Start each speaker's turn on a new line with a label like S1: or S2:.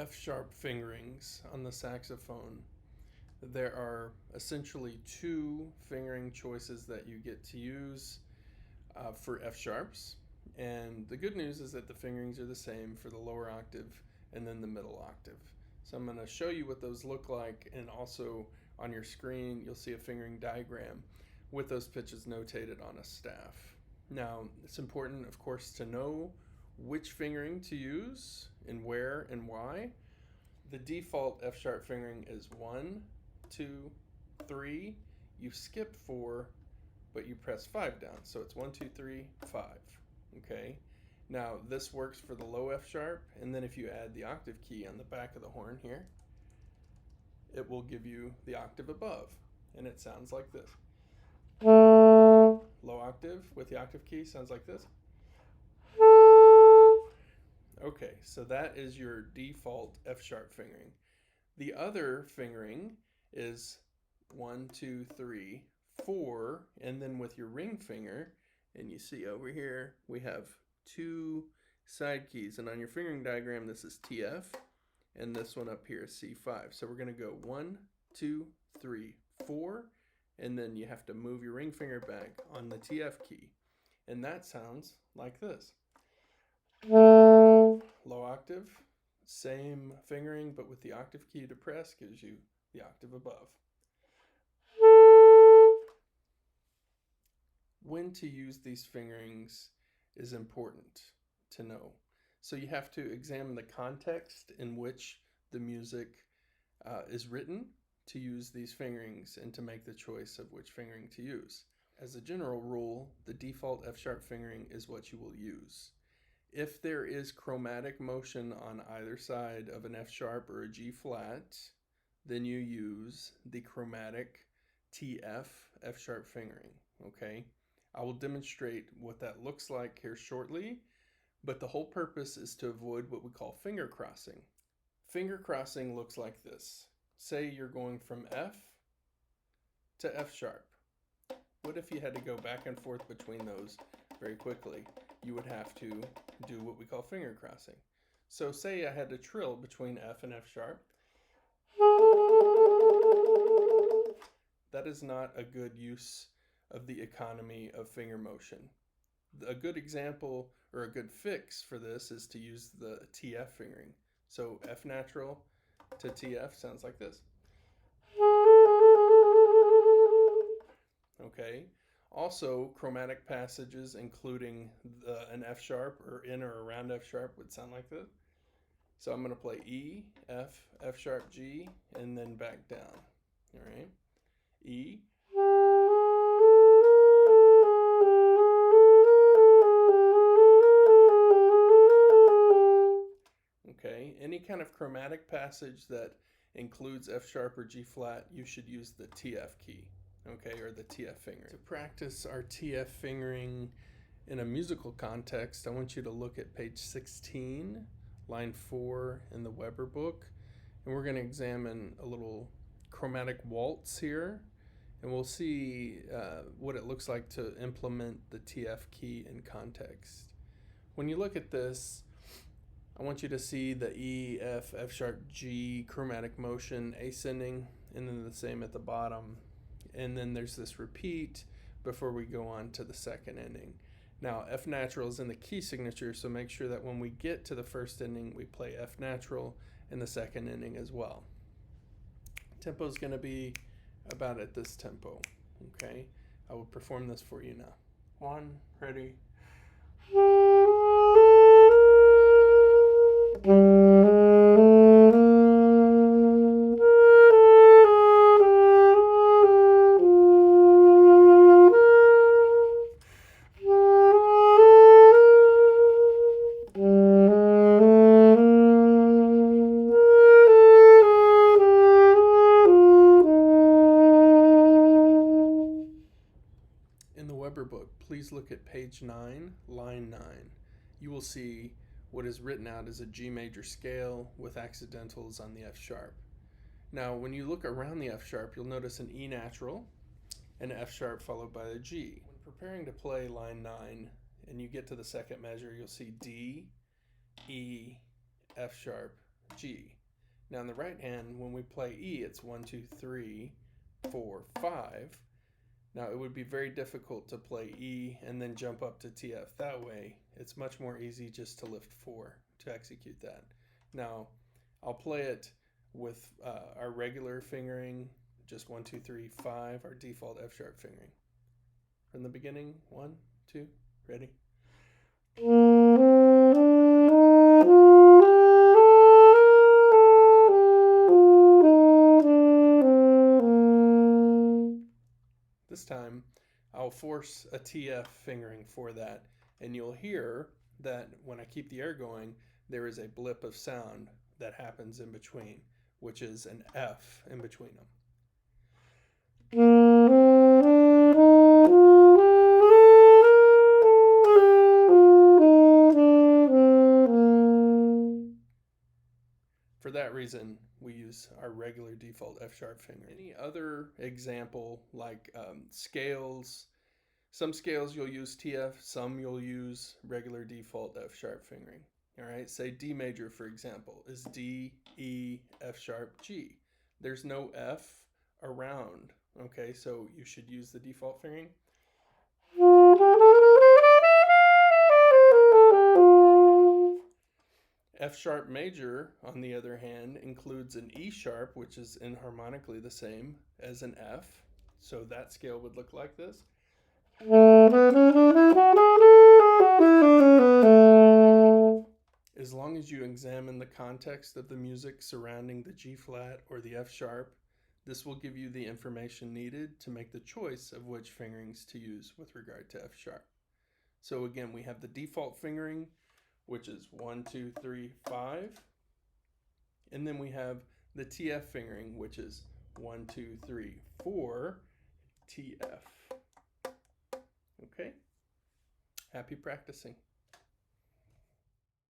S1: F sharp fingerings on the saxophone, there are essentially two fingering choices that you get to use for F sharps. And the good news is that the fingerings are the same for the lower octave and then the middle octave. So I'm going to show you what those look like, and also on your screen you'll see a fingering diagram with those pitches notated on a staff. Now it's important, of course, to know which fingering to use and where and why. The default F sharp fingering is 1, 2, 3. You skip 4, but you press 5 down. So it's 1, 2, 3, 5. Okay. Now this works for the low F sharp, and then if you add the octave key on the back of the horn here, it will give you the octave above, and it sounds like this. Low octave with the octave key sounds like this. Okay, so that is your default F sharp fingering. The other fingering is 1, 2, 3, 4, and then with your ring finger, and you see over here we have 2 side keys, and on your fingering diagram this is TF, and this one up here is C5. So we're going to go 1, 2, 3, 4, and then you have to move your ring finger back on the TF key, and that sounds like this. Low octave, same fingering, but with the octave key to press gives you the octave above. When to use these fingerings is important to know. So you have to examine the context in which the music is written to use these fingerings and to make the choice of which fingering to use. As a general rule, the default F sharp fingering is what you will use. If there is chromatic motion on either side of an F sharp or a G flat, then you use the chromatic TF F sharp fingering, okay? I will demonstrate what that looks like here shortly, but the whole purpose is to avoid what we call finger crossing. Finger crossing looks like this. Say you're going from F to F sharp. What if you had to go back and forth between those very quickly? You would have to do what we call finger crossing. So say I had to trill between F and F sharp. That is not a good use of the economy of finger motion. A good example or a good fix for this is to use the TF fingering. So F natural to TF sounds like this. Okay. Also, chromatic passages, including an F sharp or in or around F sharp, would sound like this. So I'm going to play E, F, F sharp, G, and then back down. All right. E. Okay. Any kind of chromatic passage that includes F sharp or G flat, you should use the TF key. Okay, or the TF fingering. To practice our TF fingering in a musical context, I want you to look at page 16, line 4 in the Weber book, and we're going to examine a little chromatic waltz here, and we'll see what it looks like to implement the TF key in context. When you look at this, I want you to see the E, F, F sharp, G chromatic motion ascending, and then the same at the bottom. And then there's this repeat before we go on to the second ending. Now, F natural is in the key signature, so make sure that when we get to the first ending, we play F natural in the second ending as well. Tempo is going to be about at this tempo, okay? I will perform this for you now. 1, ready. In the Weber book, please look at page 9, line 9. You will see what is written out as a G major scale with accidentals on the F sharp. Now, when you look around the F sharp, you'll notice an E natural, an F sharp followed by a G. When preparing to play line 9 and you get to the second measure, you'll see D, E, F sharp, G. Now in the right hand, when we play E, it's 1, 2, 3, 4, 5. Now it would be very difficult to play E and then jump up to TF. That way, it's much more easy just to lift 4 to execute that. Now, I'll play it with our regular fingering, just 1, 2, 3, 5, our default F sharp fingering. From the beginning, 1, 2, ready? This time, I'll force a TF fingering for that, and you'll hear that when I keep the air going, there is a blip of sound that happens in between, which is an F in between them. For that reason, we use our regular default F sharp finger. Any other example, like scales, some scales you'll use TF, some you'll use regular default F sharp fingering. All right, say D major, for example, is D, E, F sharp, G. There's no F around, okay, so you should use the default fingering. F sharp major, on the other hand, includes an E sharp, which is enharmonically the same as an F. So that scale would look like this. As long as you examine the context of the music surrounding the G flat or the F sharp, this will give you the information needed to make the choice of which fingerings to use with regard to F sharp. So again, we have the default fingering, which is 1, 2, 3, 5. And then we have the TF fingering, which is 1, 2, 3, 4, TF. Okay? Happy practicing.